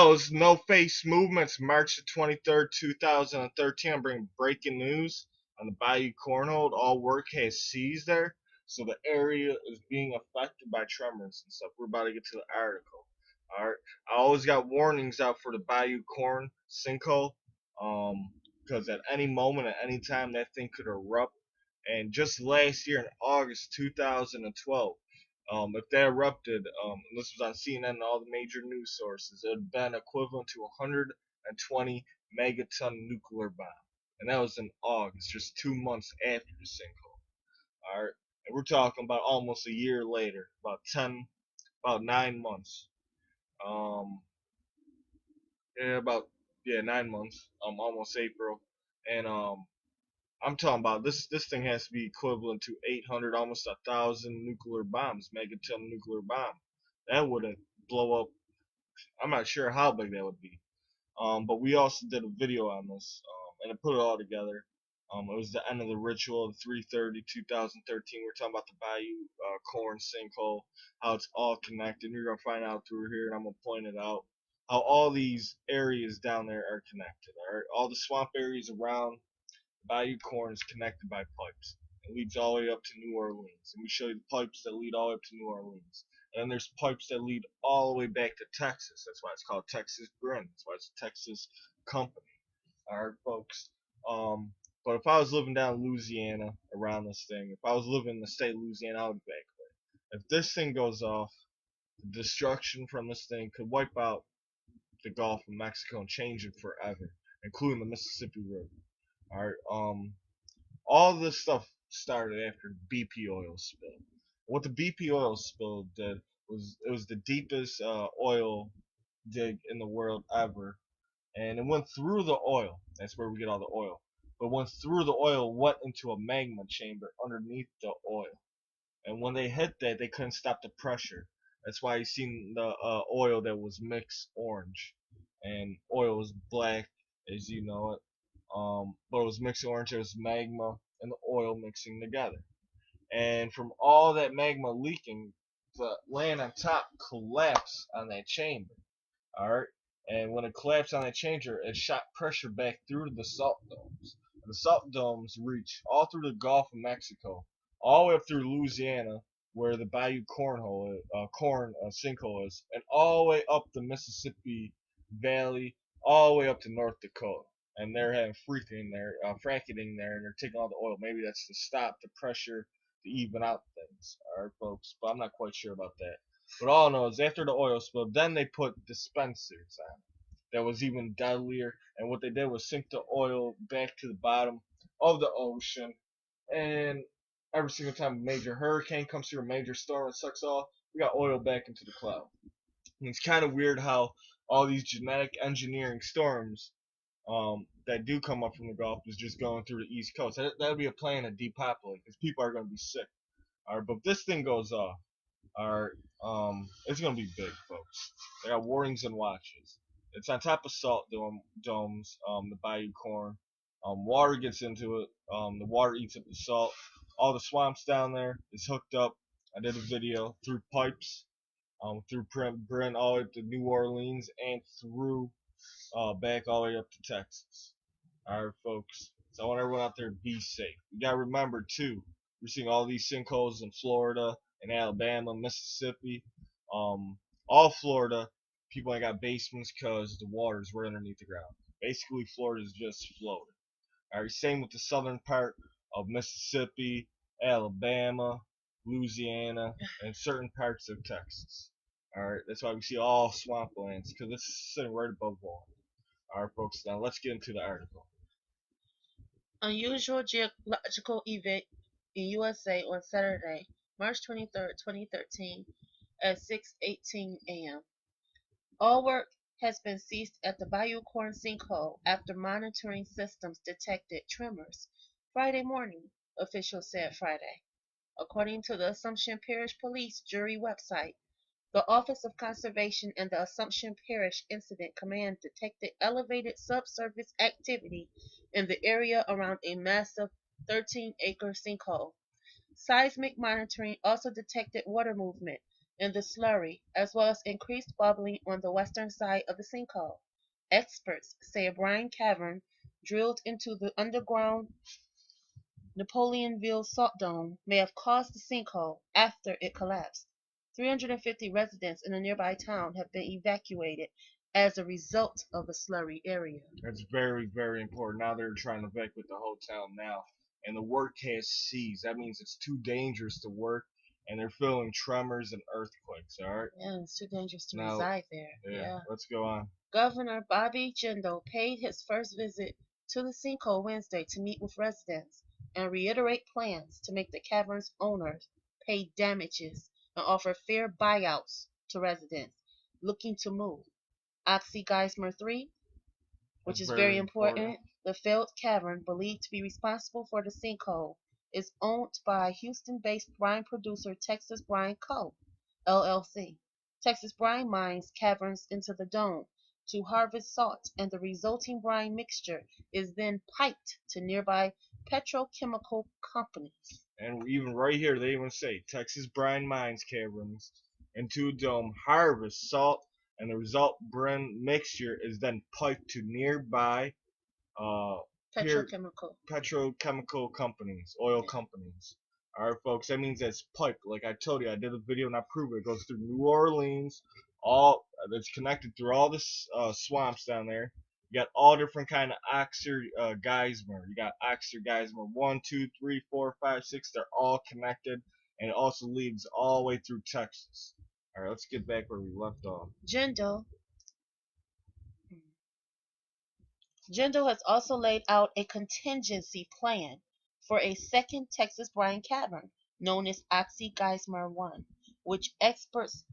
Yo, it's No Face Movements, March the 23rd, 2013. I'm bringing breaking news on the Bayou Cornhole. All work has ceased there, so the area is being affected by tremors and stuff. We're about to get to the article. Alright, I always got warnings out for the Bayou Corn Sinkhole, because at any moment, at any time, that thing could erupt. And just last year in August 2012, if they erupted, and this was on CNN and all the major news sources, it would have been equivalent to 120 megaton nuclear bomb. And that was in August, just 2 months after the sinkhole. Alright? And we're talking about almost a year later, about 9 months. Um, about 9 months. Almost April. And I'm talking about this thing has to be equivalent to 800, almost 1,000 nuclear bombs, megaton nuclear bomb. That wouldn't blow up. I'm not sure how big that would be. But we also did a video on this, and I put it all together. It was the end of the ritual, 3/30/2013. We're talking about the Bayou Corn Sinkhole, how it's all connected. You're gonna find out through here, and I'm gonna point it out how all these areas down there are connected. All right, all the swamp areas around Bayou Corn is connected by pipes. It leads all the way up to New Orleans. And we show you the pipes that lead all the way up to New Orleans. And then there's pipes that lead all the way back to Texas. That's why it's called Texas Brin. That's why it's a Texas company. Alright, folks. But if I was living down in Louisiana around this thing, if I was living in the state of Louisiana, I would evacuate. If this thing goes off, the destruction from this thing could wipe out the Gulf of Mexico and change it forever, including the Mississippi River. Alright, all this stuff started after the BP oil spill. What the BP oil spill did was it was the deepest oil dig in the world ever, and it went through the oil. That's where we get all the oil. But went through the oil, went into a magma chamber underneath the oil, and when they hit that, they couldn't stop the pressure. That's why you seen the oil that was mixed orange, and oil was black, as you know it. But it was mixed orange. It was magma and the oil mixing together. And from all that magma leaking, the land on top collapsed on that chamber. Alright? And when it collapsed on that chamber, it shot pressure back through to the salt domes. And the salt domes reach all through the Gulf of Mexico, all the way up through Louisiana, where the Bayou Sinkhole is, and all the way up the Mississippi Valley, all the way up to North Dakota. And they're having fracking there, and they're taking all the oil. Maybe that's to stop the pressure to even out things, alright, folks. But I'm not quite sure about that. But all I know is after the oil spill, then they put dispensers on that was even deadlier. And what they did was sink the oil back to the bottom of the ocean. And every single time a major hurricane comes through, a major storm, and sucks off, we got oil back into the cloud. And it's kind of weird how all these genetic engineering storms that do come up from the Gulf is just going through the East Coast. That would be a plan to depopulate because people are going to be sick. All right, but if this thing goes off, all right, it's going to be big, folks. They got warnings and watches. It's on top of salt domes, the Bayou Corn. Water gets into it. The water eats up the salt. All the swamps down there is hooked up. I did a video through pipes, through Brent all the way to New Orleans and through back all the way up to Texas. Alright, folks. So I want everyone out there to be safe. You gotta remember, too, we're seeing all these sinkholes in Florida, in Alabama, Mississippi. All Florida, people ain't got basements because the water's right underneath the ground. Basically, Florida's just floating. Alright, same with the southern part of Mississippi, Alabama, Louisiana, and certain parts of Texas. Alright, that's why we see all swamplands, because it's sitting right above water. Alright, folks, now let's get into the article. Unusual geological event in USA on Saturday, March 23, 2013 at 6:18 a.m. All work has been ceased at the Bayou Corn Sinkhole after monitoring systems detected tremors Friday morning, officials said Friday. According to the Assumption Parish Police Jury website, the Office of Conservation and the Assumption Parish Incident Command detected elevated subsurface activity in the area around a massive 13-acre sinkhole. Seismic monitoring also detected water movement in the slurry, as well as increased bubbling on the western side of the sinkhole. Experts say a brine cavern drilled into the underground Napoleonville salt dome may have caused the sinkhole after it collapsed. 350 residents in a nearby town have been evacuated as a result of the slurry area. That's very, very important. Now they're trying to evacuate the whole town now. And the work has ceased. That means it's too dangerous to work, and they're feeling tremors and earthquakes, alright? Yeah, it's too dangerous to Now, reside there. yeah, let's go on. Governor Bobby Jindal paid his first visit to the sinkhole Wednesday to meet with residents and reiterate plans to make the cavern's owners pay damages and offer fair buyouts to residents looking to move. Oxy Geismar 3, which That's is very very important. important, the failed cavern believed to be responsible for the sinkhole is owned by Houston-based brine producer Texas Brine Co., LLC. Texas Brine mines caverns into the dome to harvest salt, and the resulting brine mixture is then piped to nearby petrochemical companies. And even right here, they even say Texas brine mines caverns into a dome, harvest salt, and the result brine mixture is then piped to nearby uh, Petrochemical. petrochemical companies, oil companies. Alright, folks, that means that's piped. Like I told you, I did a video and I proved it. It goes through New Orleans, all it's connected through all the swamps down there. You got all different kind of Oxer Geismar. You got Oxer Geismar 1, 2, 3, 4, 5, 6. They're all connected, and it also leads all the way through Texas. All right, let's get back where we left off. Jindal has also laid out a contingency plan for a second Texas brine cavern known as Oxy Geismar 1, which experts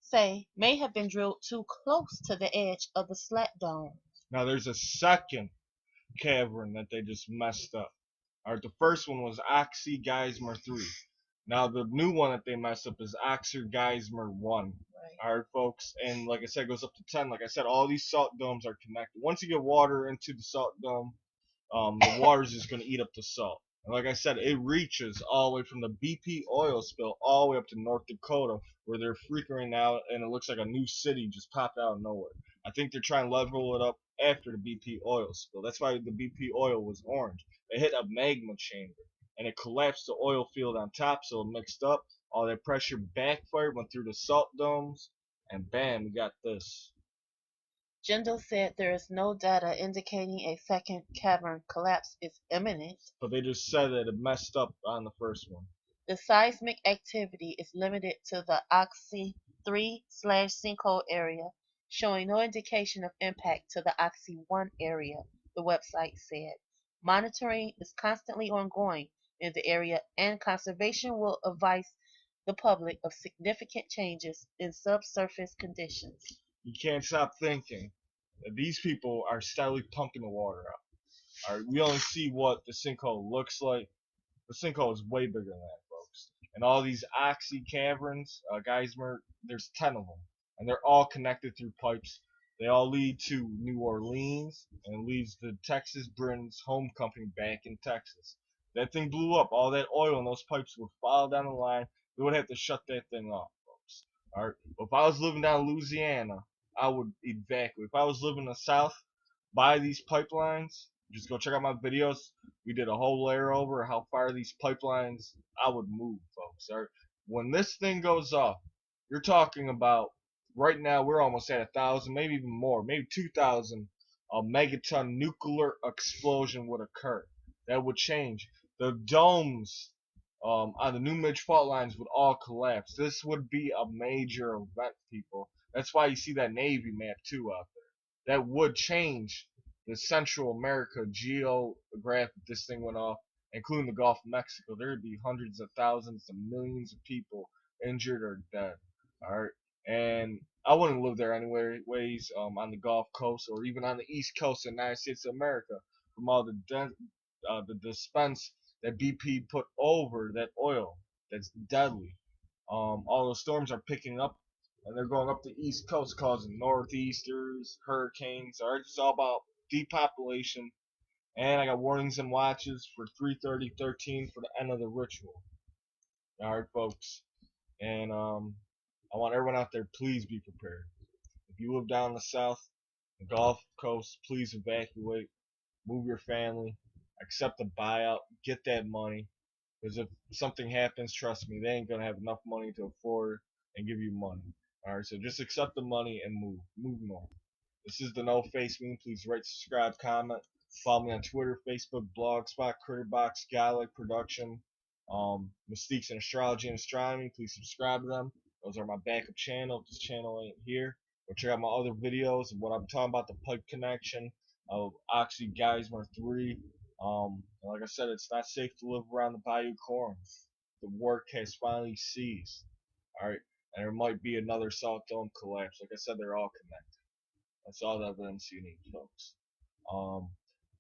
say may have been drilled too close to the edge of the slat dome. Now there's a second cavern that they just messed up. Alright, the first one was Oxy Geismar 3. Now the new one that they messed up is Oxy Geismar 1. Right. Alright, folks, and like I said, it goes up to 10. Like I said, all these salt domes are connected. Once you get water into the salt dome, the water is just going to eat up the salt. And like I said, it reaches all the way from the BP oil spill all the way up to North Dakota, where they're freaking out, and it looks like a new city just popped out of nowhere. I think they're trying to level it up after the BP oil spill. That's why the BP oil was orange. It hit a magma chamber, and it collapsed the oil field on top, so it mixed up. All that pressure backfired, went through the salt domes, and bam, we got this. Jindal said there is no data indicating a second cavern collapse is imminent. But they just said that it messed up on the first one. The seismic activity is limited to the Oxy 3/sinkhole area, showing no indication of impact to the Oxy 1 area, the website said. Monitoring is constantly ongoing in the area, and conservation will advise the public of significant changes in subsurface conditions. You can't stop thinking that these people are steadily pumping the water out. All right, we only see what the sinkhole looks like. The sinkhole is way bigger than that, folks. And all these Oxy caverns, Geismar, there's 10 of them, and they're all connected through pipes. They all lead to New Orleans and leads to Texas Britain's home company back in Texas. That thing blew up. All that oil in those pipes would fall down the line. They would have to shut that thing off, folks. All right. If I was living down in Louisiana, I would evacuate. If I was living in the South, by these pipelines, just go check out my videos. We did a whole layer over how far these pipelines. I would move, folks. All right. When this thing goes off, you're talking about right now we're almost at 1,000, maybe even more, maybe 2,000. A megaton nuclear explosion would occur. That would change. The domes on the New Midge fault lines would all collapse. This would be a major event, people. That's why you see that Navy map too out there. That would change the Central America geograph if this thing went off, including the Gulf of Mexico. There would be hundreds of thousands of millions of people injured or dead. Alright? And I wouldn't live there anyways, on the Gulf Coast or even on the East Coast of the United States of America from all the dispense that BP put over that oil that's deadly. All the storms are picking up and they're going up the East Coast causing northeasters, hurricanes. Alright, it's all about depopulation. And I got warnings and watches for 3:30:13 for the end of the ritual. Alright, folks. And I want everyone out there, please be prepared. If you live down in the south, the Gulf Coast, please evacuate, move your family, accept a buyout, get that money. Because if something happens, trust me, they ain't gonna have enough money to afford and give you money. All right, so just accept the money and move north. This is the No Face Meme. Please rate, subscribe, comment. Follow me on Twitter, Facebook, Blogspot, Critterbox, Godlike Production, Mystiques and Astrology and Astronomy. Please subscribe to them. Those are my backup channel. If this channel ain't here, go check out my other videos of what I'm talking about, the pipe connection of Oxy Geismar 3. Like I said, it's not safe to live around the Bayou Corns. The work has finally ceased. Alright, and there might be another Salt Dome collapse. Like I said, they're all connected. That's all the evidence you need, folks.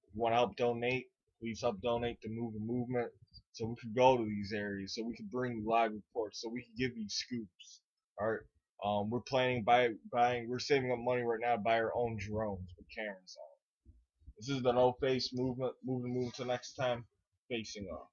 If you want to help donate, please help donate to move the movement so we can go to these areas, so we can bring you live reports, so we can give you scoops. All right. We're planning buying. We're saving up money right now to buy our own drones with cameras on. This is the No Face movement. Moving to next time. Facing off.